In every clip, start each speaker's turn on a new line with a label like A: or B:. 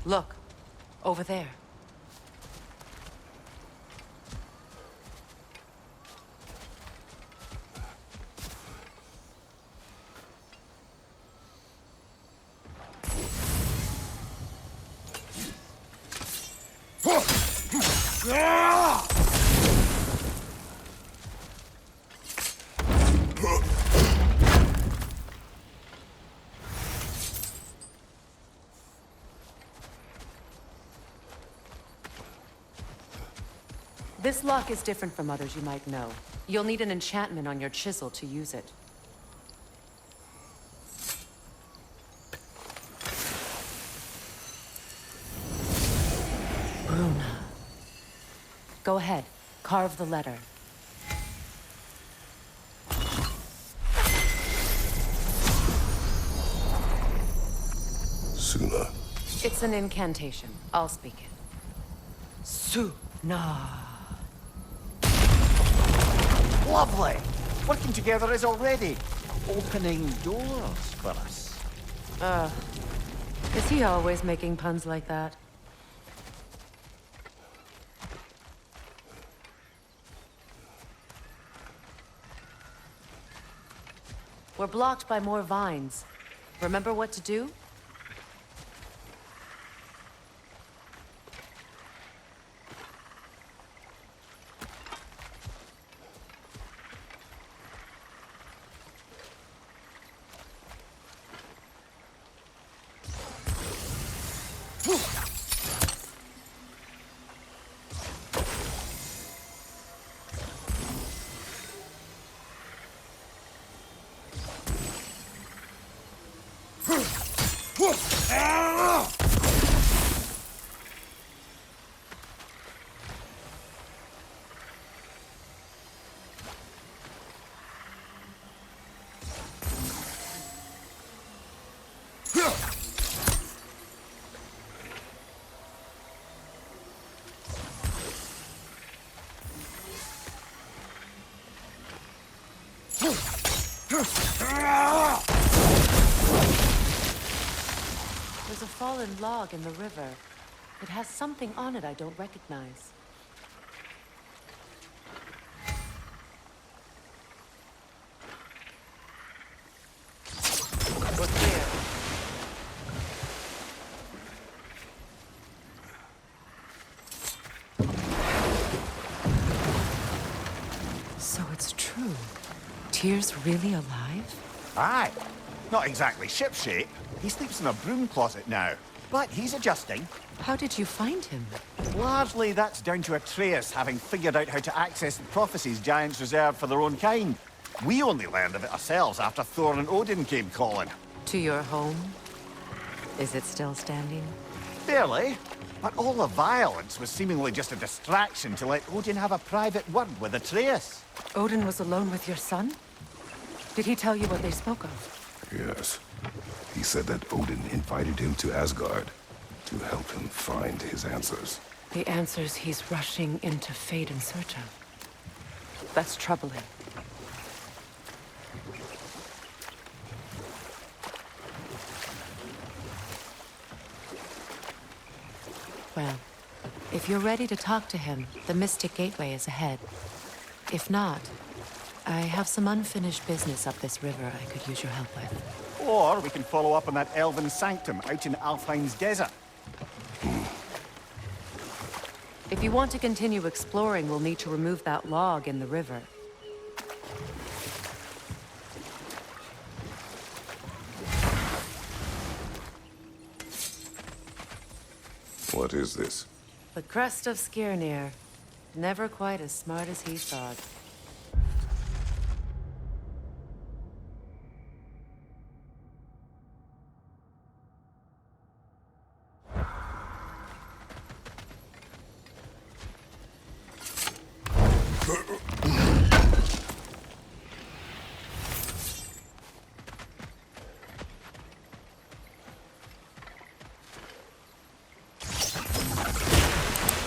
A: Look, over there. This lock is different from others you might know. You'll need an enchantment on your chisel to use it. Bruna. Go ahead, carve the letter.
B: Suna.
A: It's an incantation. I'll speak it. Suna.
C: Lovely! Working together is already opening doors for us.
A: Is he always making puns like that? We're blocked by more vines. Remember what to do? There's a fallen log in the river. It has something on it I don't recognize. We're clear. So it's true. Tyr's really alive?
C: Aye. Not exactly shipshape. He sleeps in a broom closet now. But he's adjusting.
A: How did you find him?
C: Largely that's down to Atreus having figured out how to access the prophecies giants reserved for their own kind. We only learned of it ourselves after Thor and Odin came calling.
A: To your home? Is it still standing?
C: Barely. But all the violence was seemingly just a distraction to let Odin have a private word with Atreus.
A: Odin was alone with your son? Did he tell you what they spoke of?
B: Yes. He said that Odin invited him to Asgard to help him find his answers.
A: The answers he's rushing into fate in search of. That's troubling. Well, if you're ready to talk to him, the Mystic Gateway is ahead. If not, I have some unfinished business up this river I could use your help with.
C: Or we can follow up on that elven sanctum out in Alfheim's desert.
A: If you want to continue exploring, we'll need to remove that log in the river.
B: What is this?
A: The crest of Skirnir. Never quite as smart as he thought.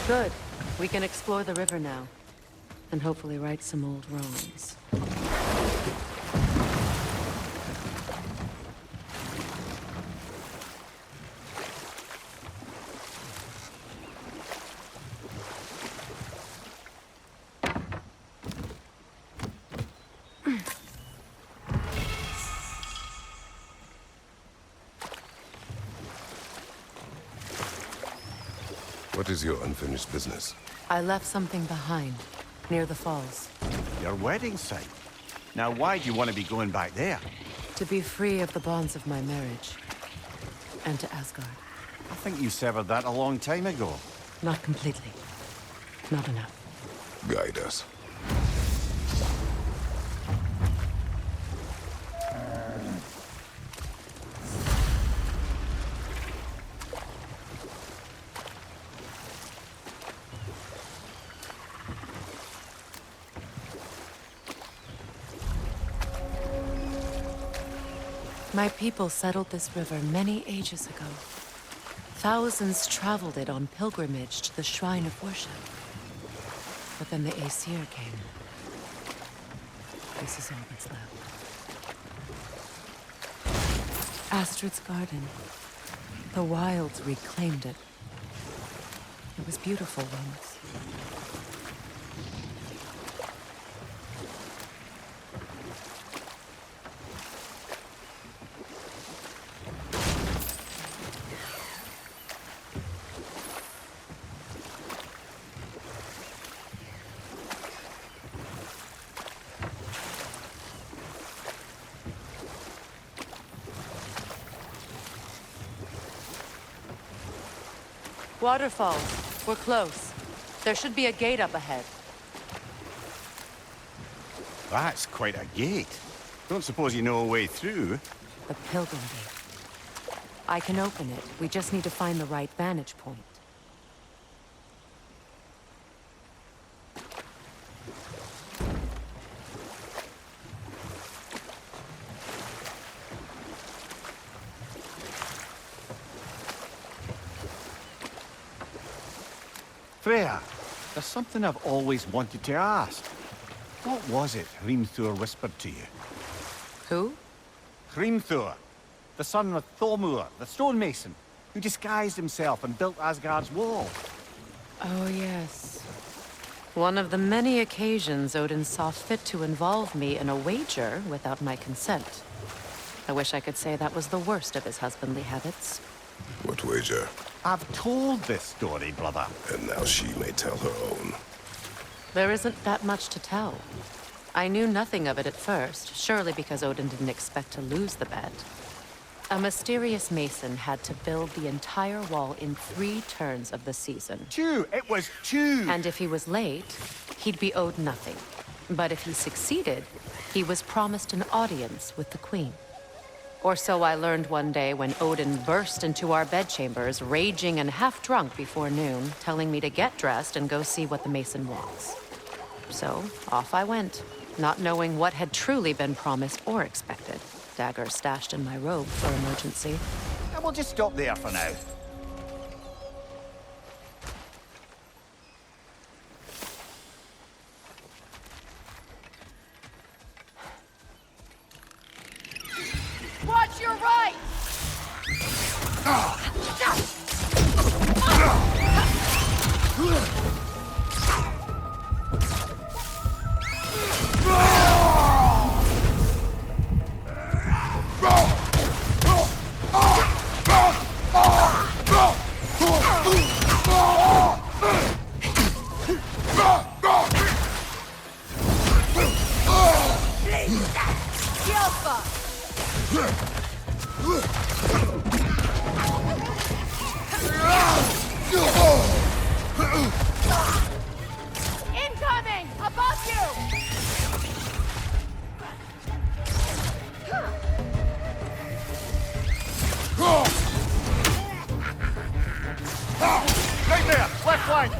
A: Good. We can explore the river now. And hopefully right some old wrongs.
B: What is your unfinished business?
A: I left something behind, near the falls.
C: Your wedding site. Now, why do you want to be going back there?
A: To be free of the bonds of my marriage. And to Asgard.
C: I think you severed that a long time ago.
A: Not completely. Not enough.
B: Guide us.
A: My people settled this river many ages ago. Thousands traveled it on pilgrimage to the shrine of worship. But then the Aesir came. This is all that's left. Astrid's garden. The wilds reclaimed it. It was beautiful once. Waterfalls. We're close. There should be a gate up ahead.
C: That's quite a gate. Don't suppose you know a way through?
A: The Pilgrim Gate. I can open it. We just need to find the right vantage point.
C: Freya, there's something I've always wanted to ask. What was it Hrimthur whispered to you?
A: Who?
C: Hrimthur, the son of Thormur, the stonemason, who disguised himself and built Asgard's wall.
A: Oh, yes. One of the many occasions Odin saw fit to involve me in a wager without my consent. I wish I could say that was the worst of his husbandly habits.
B: What wager?
C: I've told this story, brother.
B: And now she may tell her own.
A: There isn't that much to tell. I knew nothing of it at first, surely because Odin didn't expect to lose the bet. A mysterious mason had to build the entire wall in 3 turns of the season.
C: 2! It was 2!
A: And if he was late, he'd be owed nothing. But if he succeeded, he was promised an audience with the queen. Or so I learned one day when Odin burst into our bedchambers, raging and half-drunk before noon, telling me to get dressed and go see what the mason wants. So, off I went, not knowing what had truly been promised or expected. Dagger stashed in my robe for emergency.
C: And we'll just stop there for now.
A: Watch your right! Incoming! Above you!
C: Right there! Left flank!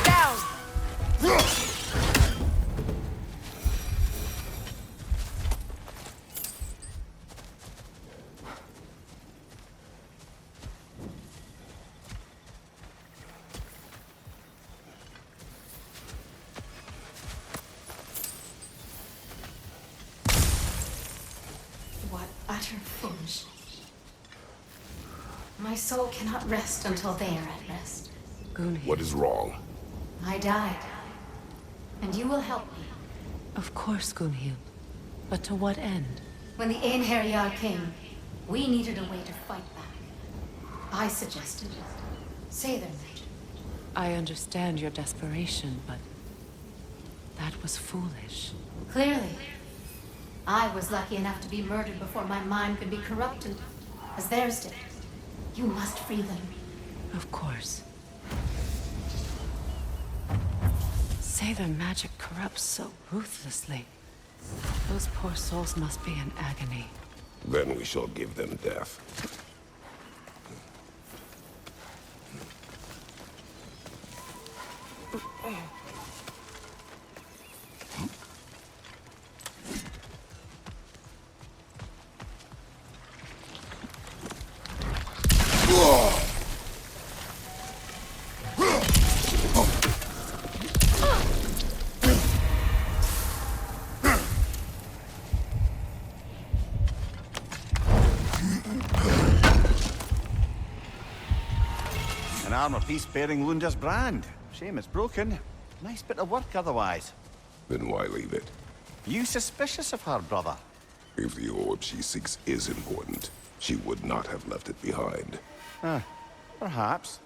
A: Down!
D: utter foolishness. My soul cannot rest until they are at rest.
A: Gunhild.
B: What is wrong?
D: I died. And you will help me.
A: Of course, Gunhild. But to what end?
D: When the Einherjar came, we needed a way to fight back. I suggested Say their magic.
A: I understand your desperation, but that was foolish.
D: Clearly. I was lucky enough to be murdered before my mind could be corrupted, as theirs did. You must free them.
A: Of course. Say their magic corrupts so ruthlessly. Those poor souls must be in agony.
B: Then we shall give them death.
C: An armor piece bearing Lunda's brand. Shame it's broken. Nice bit of work otherwise.
B: Then why leave it?
C: You suspicious of her, brother?
B: If the orb she seeks is important, she would not have left it behind.
C: Perhaps.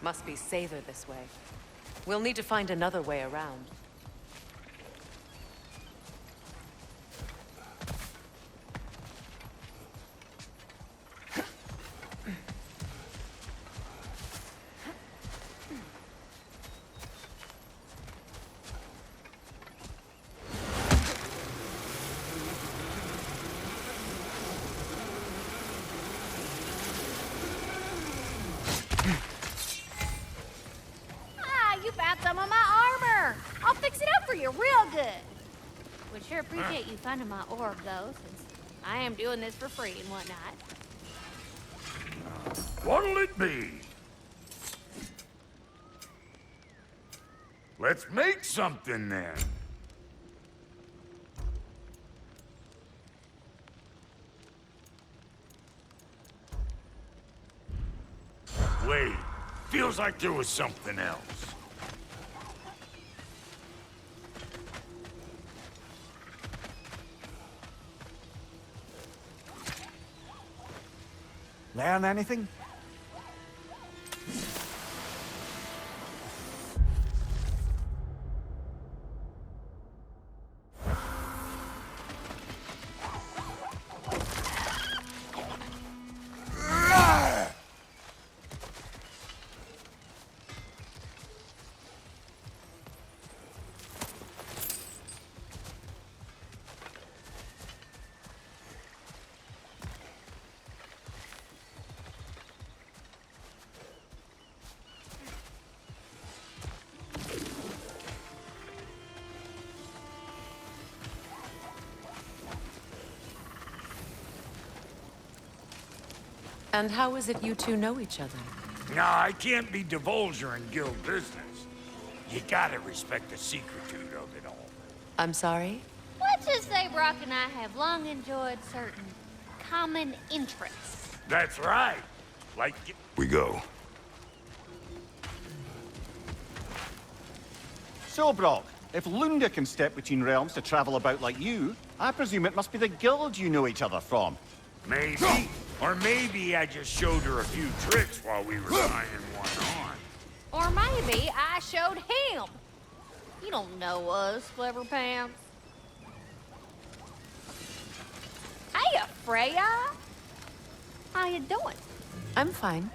A: Must be safer this way. We'll need to find another way around.
E: You found some of my armor. I'll fix it up for you real good. Would sure appreciate you finding my orb, though, since I am doing this for free and whatnot.
F: What'll it be? Let's make something then. Wait, feels like there was something else.
C: Learn anything?
A: And how is it you two know each other?
F: Nah, I can't be divulger in guild business. You gotta respect the secretude of it all.
A: I'm sorry?
E: Let's just say Brock and I have long enjoyed certain common interests.
F: That's right. Like,
B: We go.
C: So, Brock, if Lunda can step between realms to travel about like you, I presume it must be the guild you know each other from.
F: maybe. Or maybe I just showed her a few tricks while we were tying one on.
E: Or maybe I showed him. You don't know us, Clever Pants. Hey, Freya. How you doing?
A: I'm fine.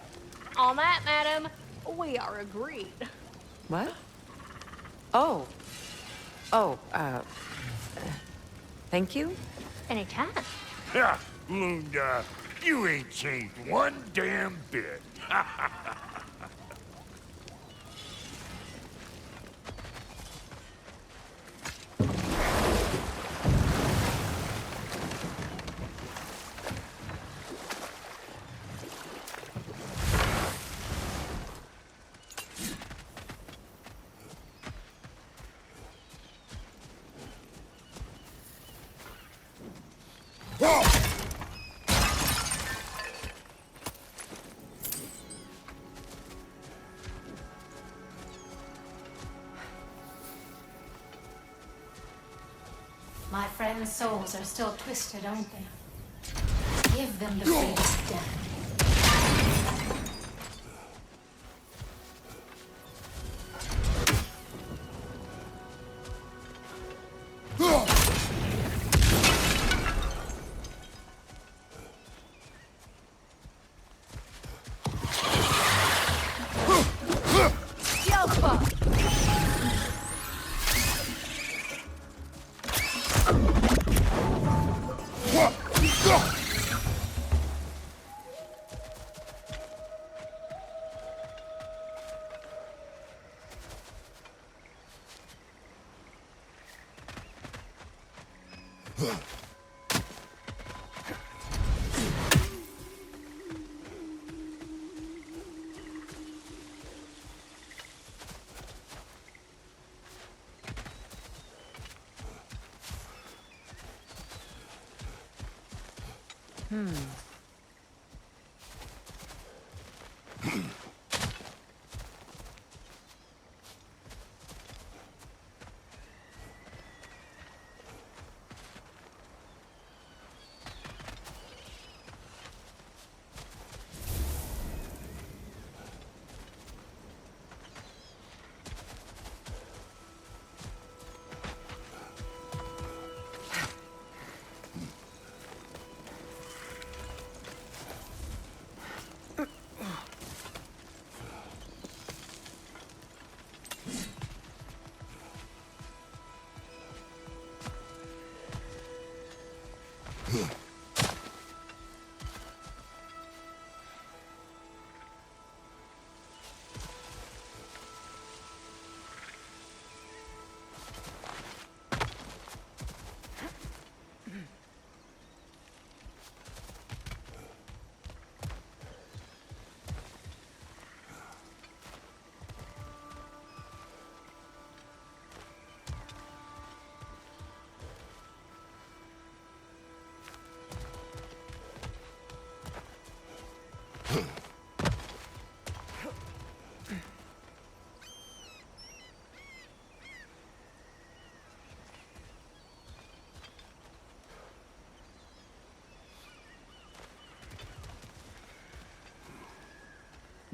E: On that, madam, we are agreed.
A: What? Oh. Oh, thank you?
E: Anytime.
F: Ha! Lunda, you ain't changed one damn bit.
D: My friends' souls are still twisted, aren't they? Give them the fate of death.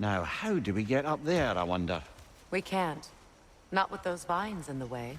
C: Now, how do we get up there, I wonder?
A: We can't. Not with those vines in the way.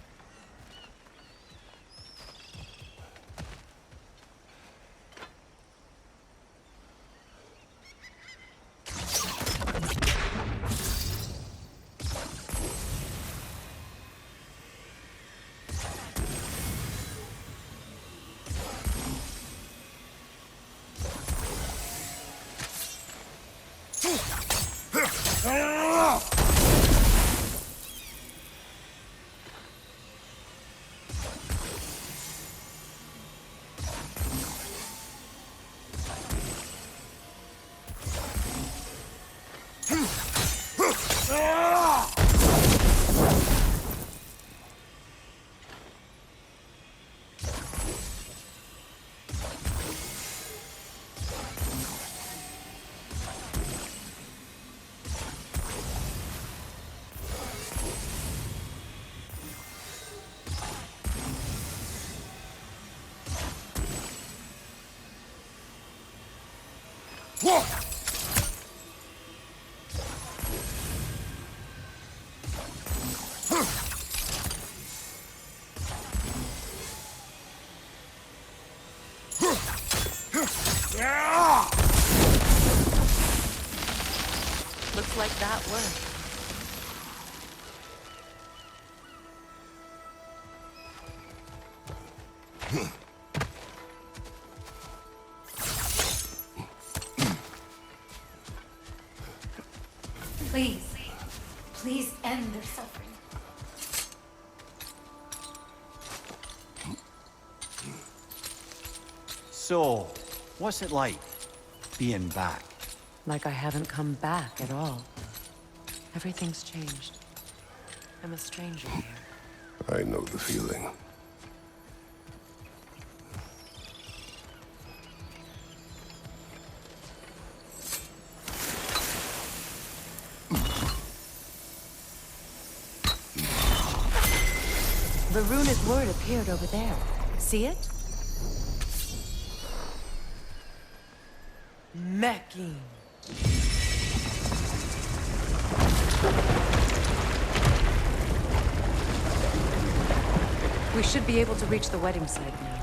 A: Looks like that worked.
D: Please. Please end their suffering.
C: So, what's it like, being back?
A: Like I haven't come back at all. Everything's changed. I'm a stranger here.
B: I know the feeling.
A: The runic word appeared over there. See it? Mecking. We should be able to reach the wedding site now.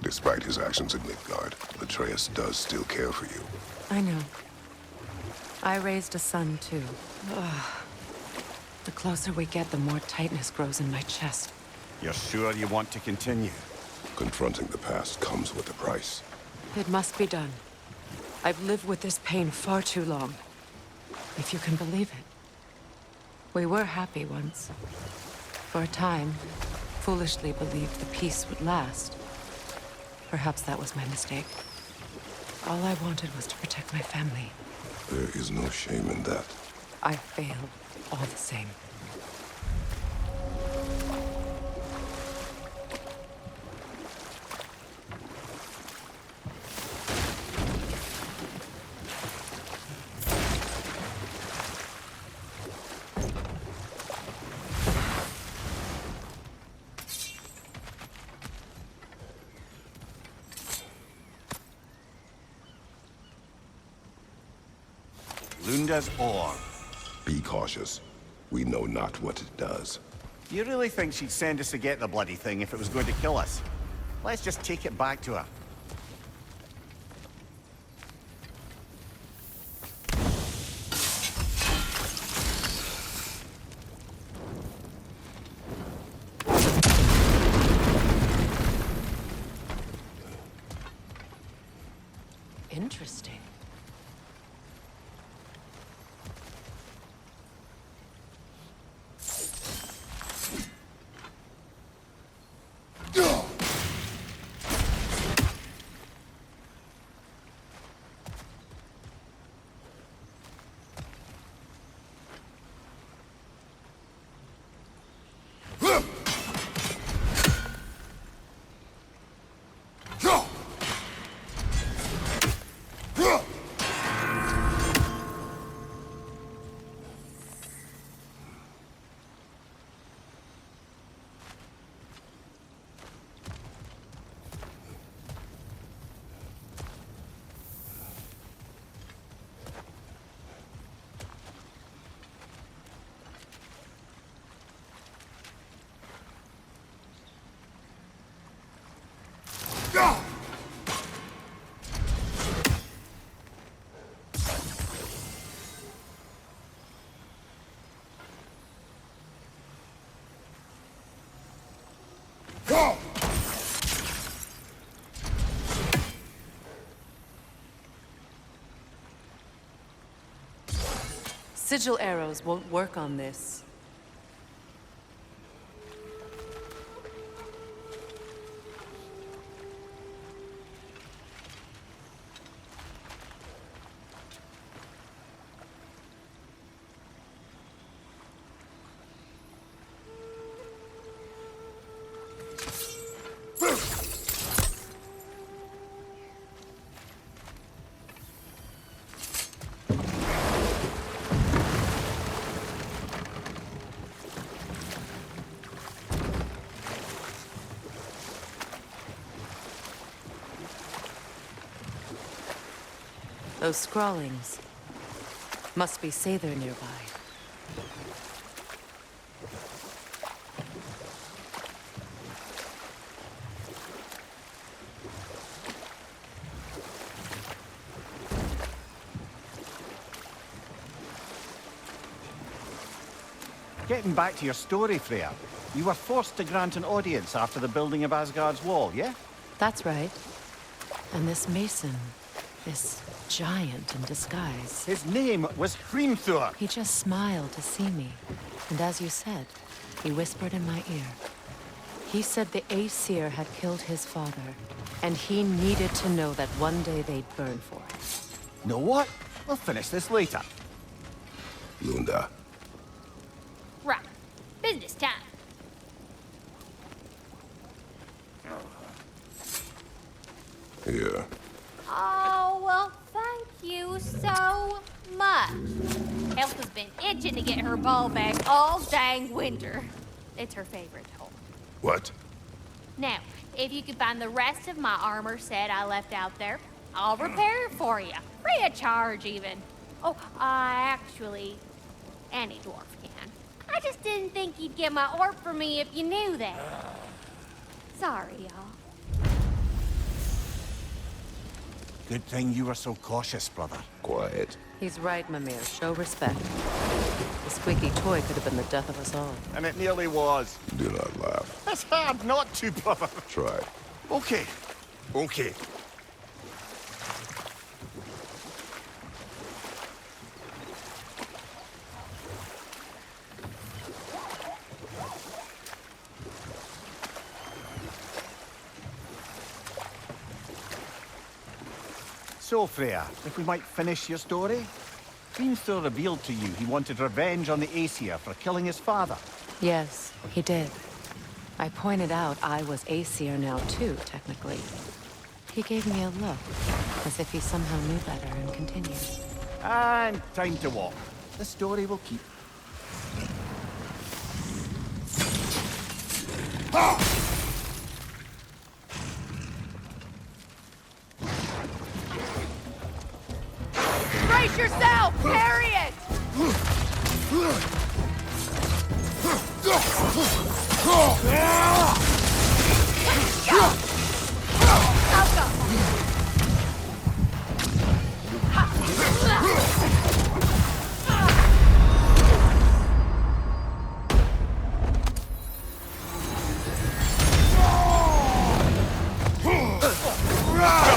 B: Despite his actions in Midgard, Atreus does still care for you.
A: I know. I raised a son, too. Ugh. The closer we get, the more tightness grows in my chest.
C: You're sure you want to continue?
B: Confronting the past comes with a price.
A: It must be done. I've lived with this pain far too long. if you can believe it. We were happy once. For a time, foolishly believed the peace would last. Perhaps that was my mistake. All I wanted was to protect my family.
B: There is no shame in that.
A: I failed, all the same.
C: Lunda's orb.
B: Be cautious. We know not what it does.
C: You really think she'd send us to get the bloody thing if it was going to kill us? Let's just take it back to her.
A: Interesting. Sigil arrows won't work on this. Those scrawlings must be Aesir nearby.
C: Getting back to your story, Freya. You were forced to grant an audience after the building of Asgard's wall, yeah?
A: That's right. And this mason, this giant in disguise,
C: His name was Hrimthur.
A: he just smiled to see me. And as you said, he whispered in my ear. He said the Aesir had killed his father, and he needed to know that one day they'd burn for it.
C: Know what? We'll finish this later.
B: Lunda,
E: Right. Business time.
B: here.
E: Oh, well, thank you so much. Elsa's been itching to get her ball back all dang winter. It's her favorite home.
B: What?
E: Now, if you could find the rest of my armor set I left out there, I'll repair it for you. Free of charge, even. Oh, actually, any dwarf can. I just didn't think you'd get my orb for me if you knew that. Sorry, y'all.
C: Good thing you were so cautious, brother.
B: Quiet.
A: He's right, Mimir. Show respect. The squeaky toy could have been the death of us all.
C: And it nearly was.
B: Do not laugh.
C: It's hard not to, brother.
B: Try.
C: Okay. Okay. So, Freya, if we might finish your story? Hrimthur revealed to you he wanted revenge on the Aesir for killing his father.
A: Yes, he did. I pointed out I was Aesir now too, technically. He gave me a look, as if he somehow knew better, and continued.
C: And time to walk. The story will keep.
E: Brace yourself! Parry it!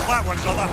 F: That one, brother.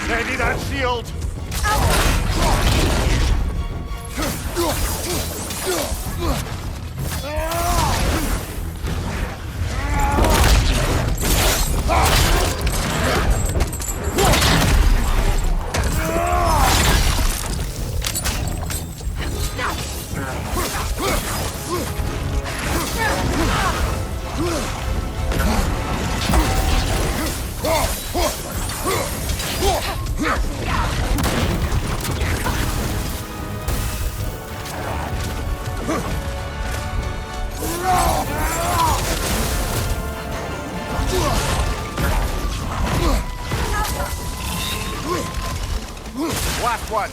C: Ready that shield! Last one!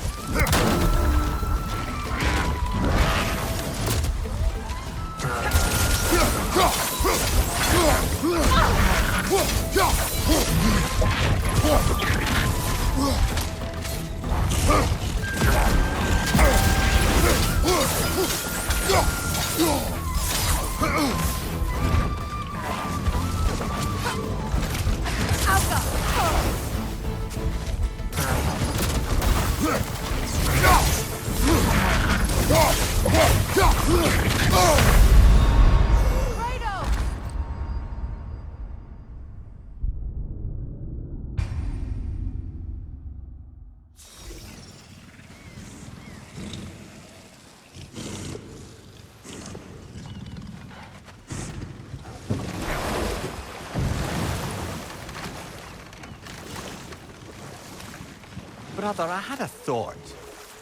C: Brother, I had a thought.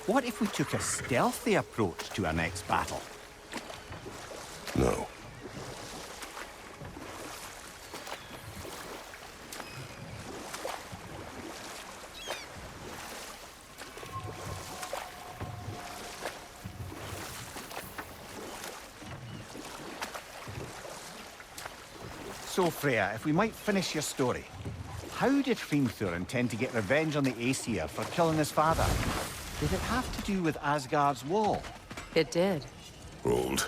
C: What if we took a stealthy approach to our next battle?
B: No.
C: So, Freya, if we might finish your story. How did Hrimthur intend to get revenge on the Aesir for killing his father? Did it have to do with Asgard's wall?
A: It did.
B: Rolled.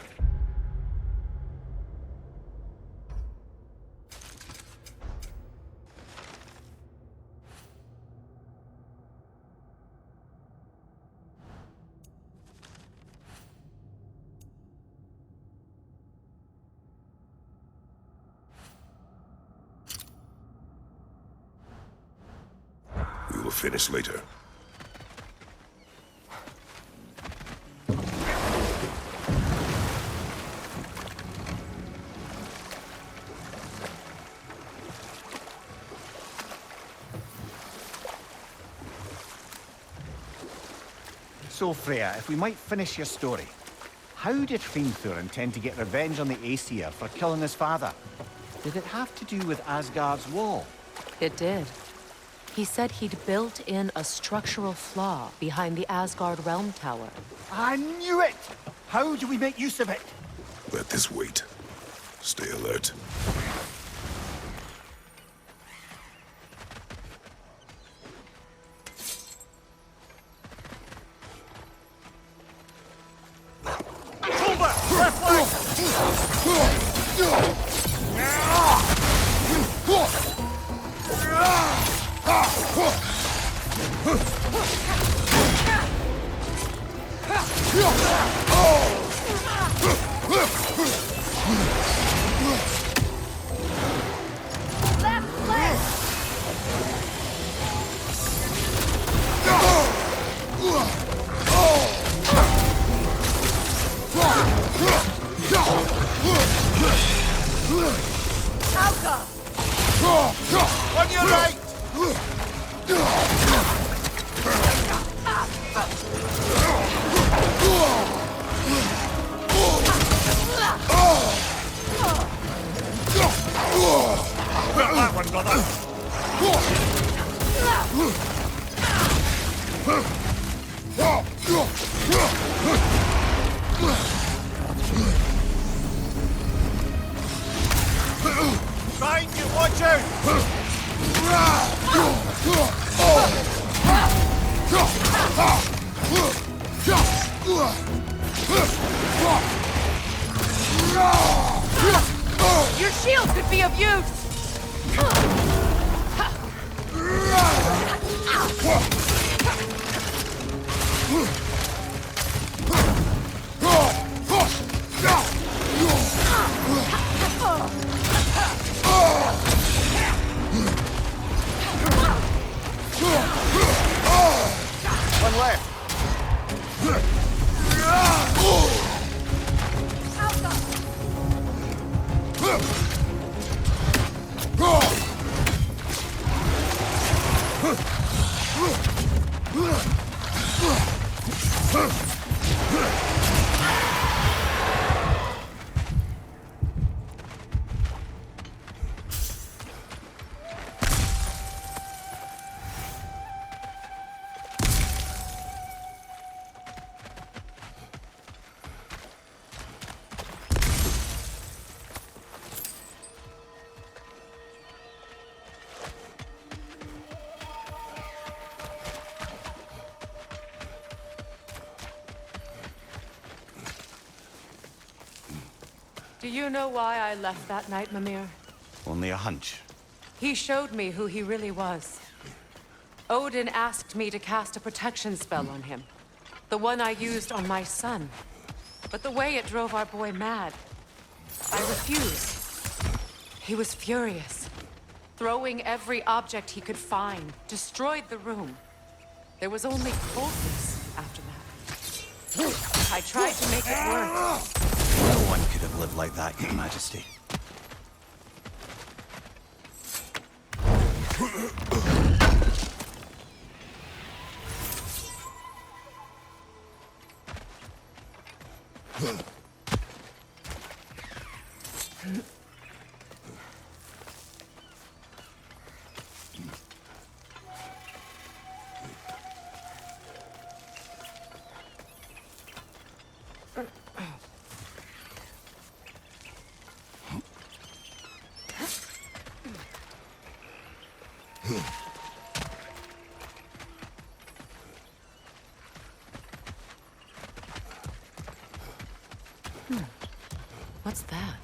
B: We will finish later.
C: So, Freya, if we might finish your story. How did Hrimthur intend to get revenge on the Aesir for killing his father? Did it have to do with Asgard's wall?
A: It did. He said he'd built in a structural flaw behind the Asgard Realm Tower.
C: I knew it! How do we make use of it?
B: Let this wait. Stay alert.
C: Over! Left on your right!
F: Got that one, brother.
C: Behind you, watch out!
A: Your shield could be of use!
C: One left.
A: Do you know why I left that night, Mimir?
C: Only a hunch.
A: He showed me who he really was. Odin asked me to cast a protection spell on him. The one I used on my son. But the way it drove our boy mad, I refused. He was furious, throwing every object he could find, destroyed the room. There was only coldness after that. I tried to make it work.
C: No one could have lived like that, Your Majesty.
A: What's that?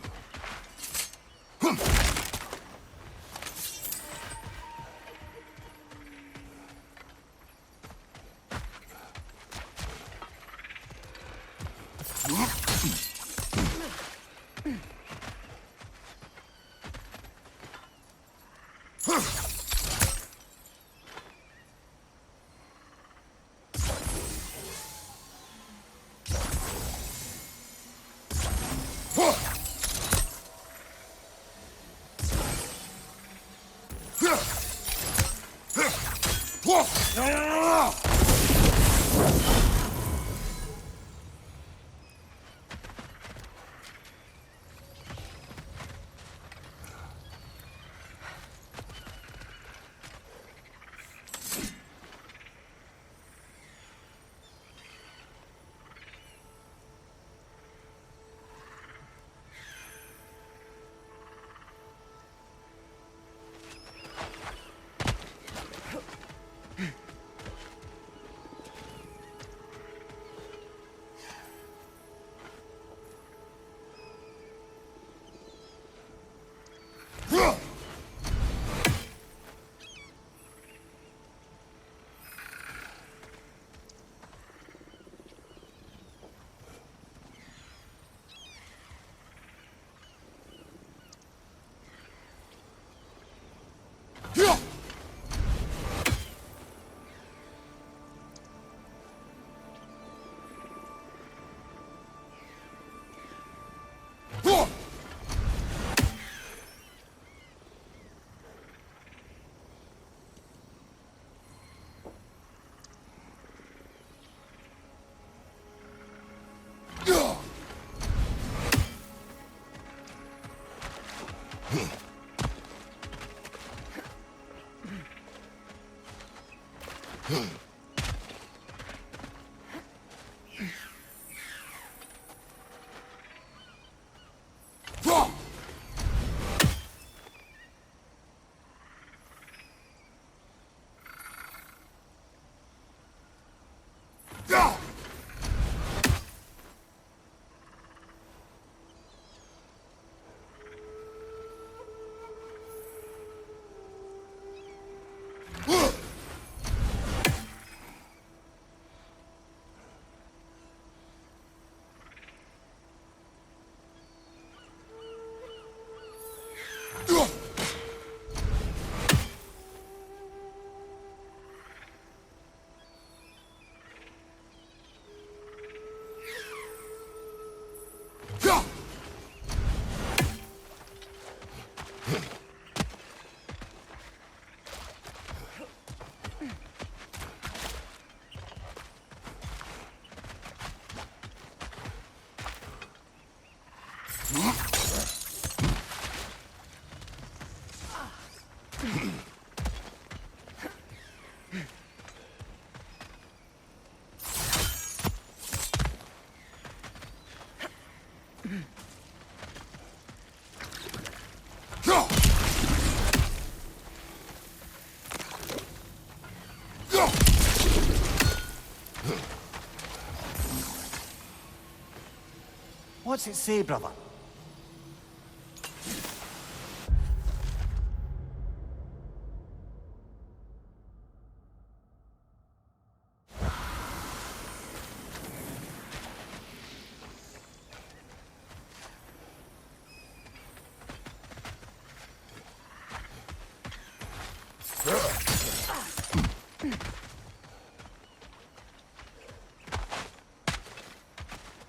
C: What's it say, brother?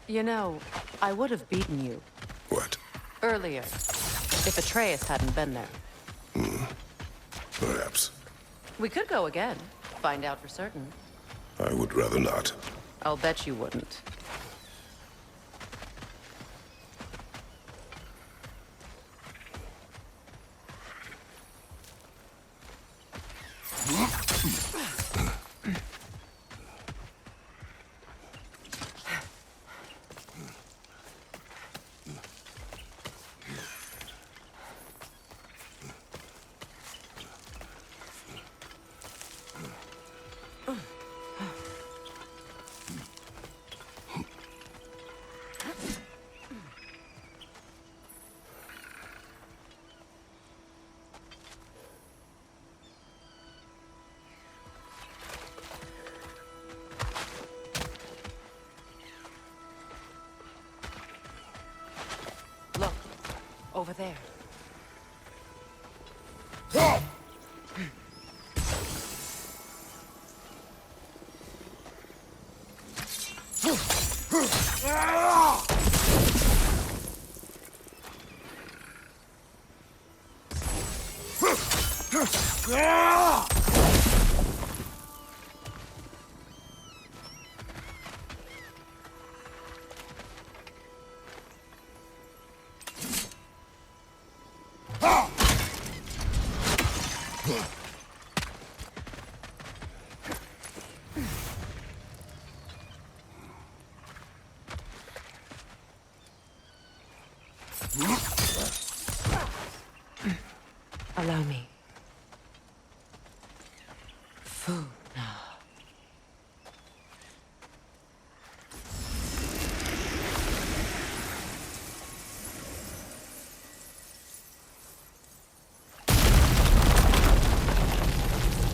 A: You know, I would have beaten you
B: What?
A: earlier if Atreus hadn't been there.
B: Perhaps.
A: We could go again, find out for certain.
B: I would rather not.
A: I'll bet you wouldn't. Look, over there. Allow me. Food now.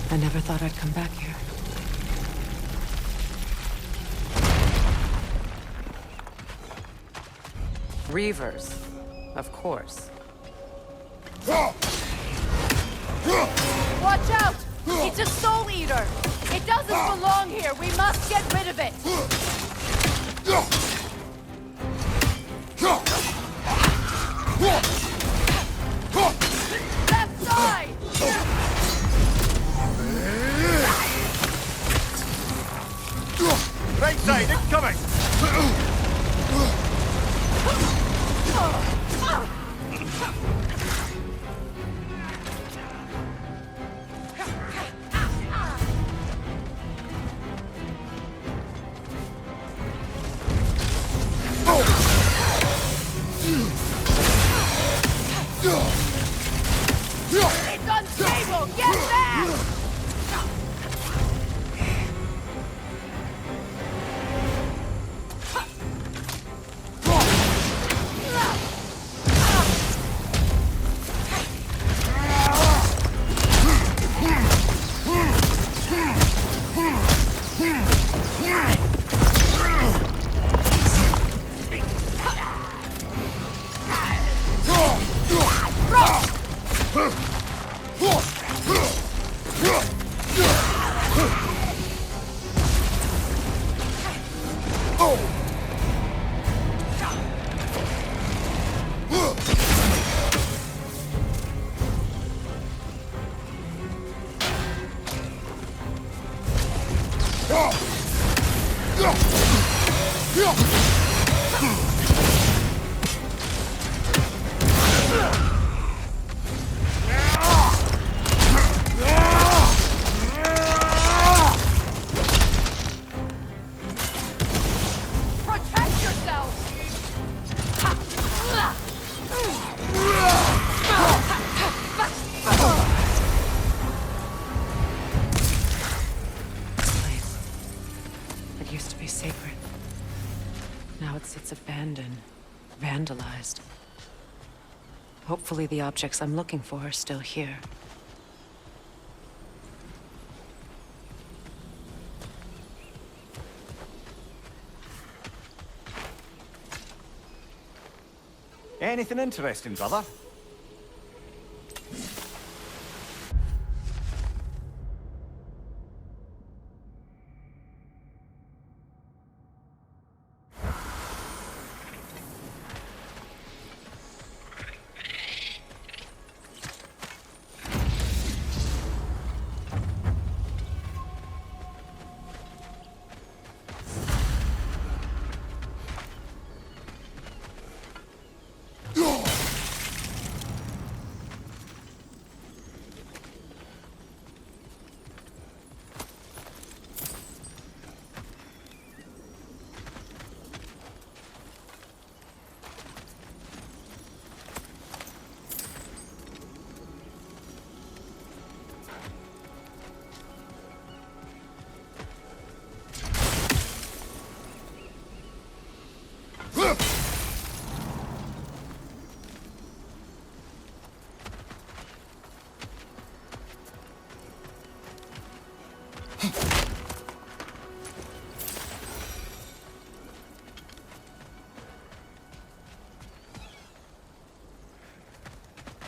A: I never thought I'd come back here. Reavers, of course.
E: Watch out! It's a soul eater! It doesn't belong here! We must get rid of it! Left side!
C: Right side, incoming!
E: Protect yourself!
A: It used to be sacred. Now it sits abandoned, vandalized. Hopefully the objects I'm looking for are still here.
C: Anything interesting, brother?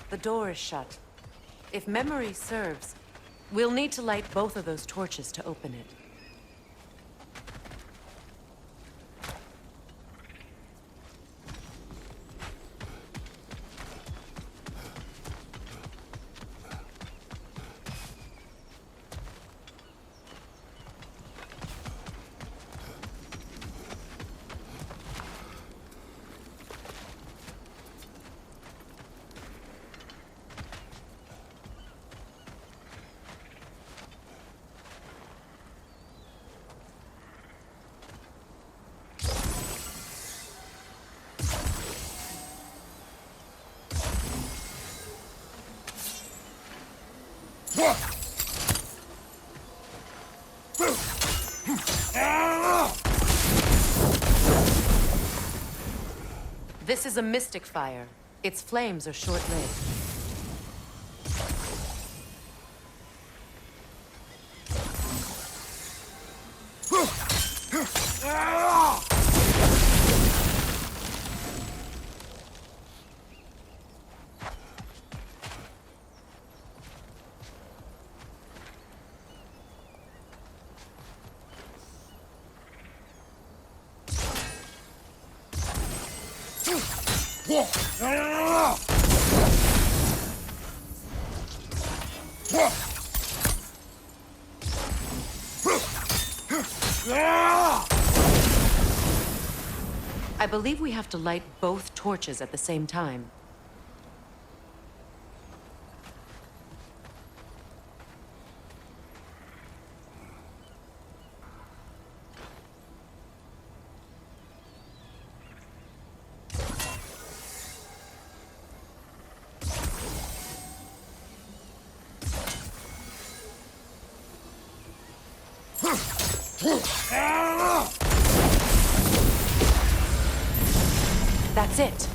A: The door is shut. If memory serves, we'll need to light both of those torches to open it. This is a mystic fire. Its flames are short-lived. I believe we have to light both torches at the same time. That's it.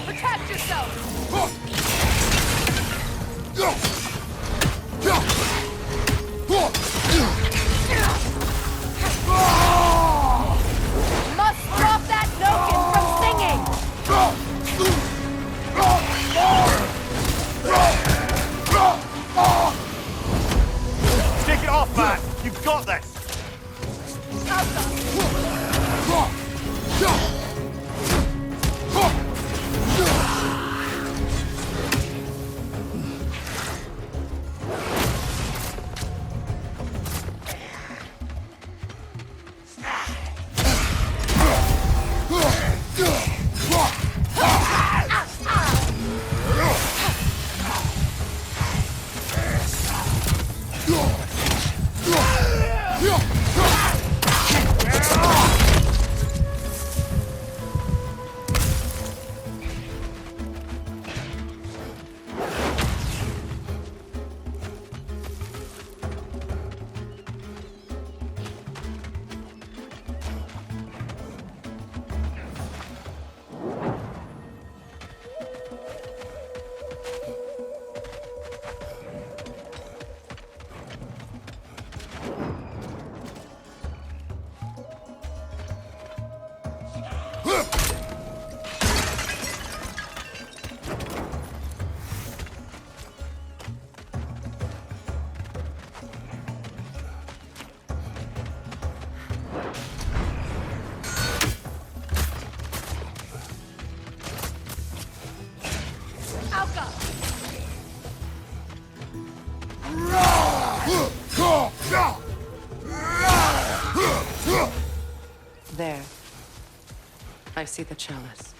E: Protect yourself! Must stop that Noken from singing!
C: Take it off, man! You've got this!
A: There. I see the chalice.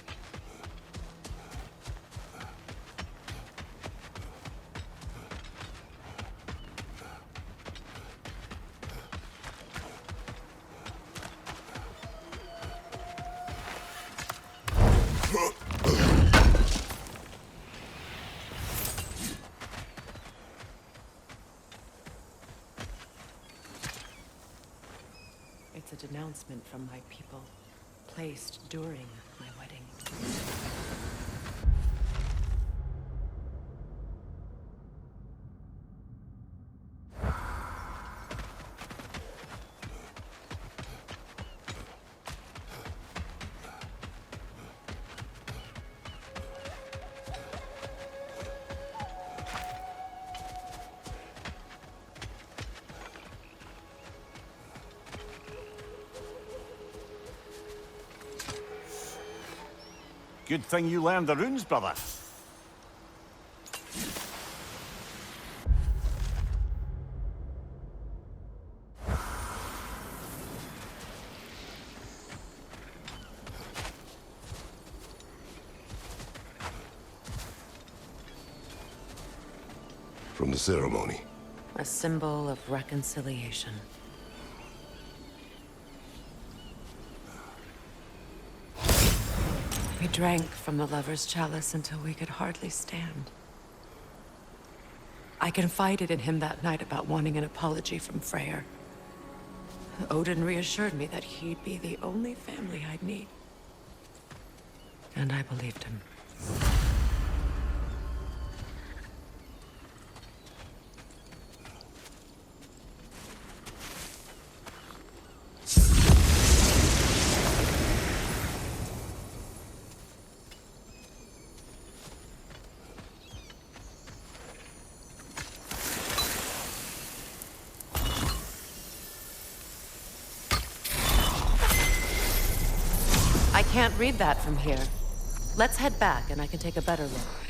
A: It's a denouncement from my people, placed during my wedding.
C: Good thing you learned the runes, brother.
B: From the ceremony.
A: A symbol of reconciliation. We drank from the lover's chalice until we could hardly stand. I confided in him that night about wanting an apology from Freyr. Odin reassured me that he'd be the only family I'd need. And I believed him. I can't read that from here. Let's head back and I can take a better look.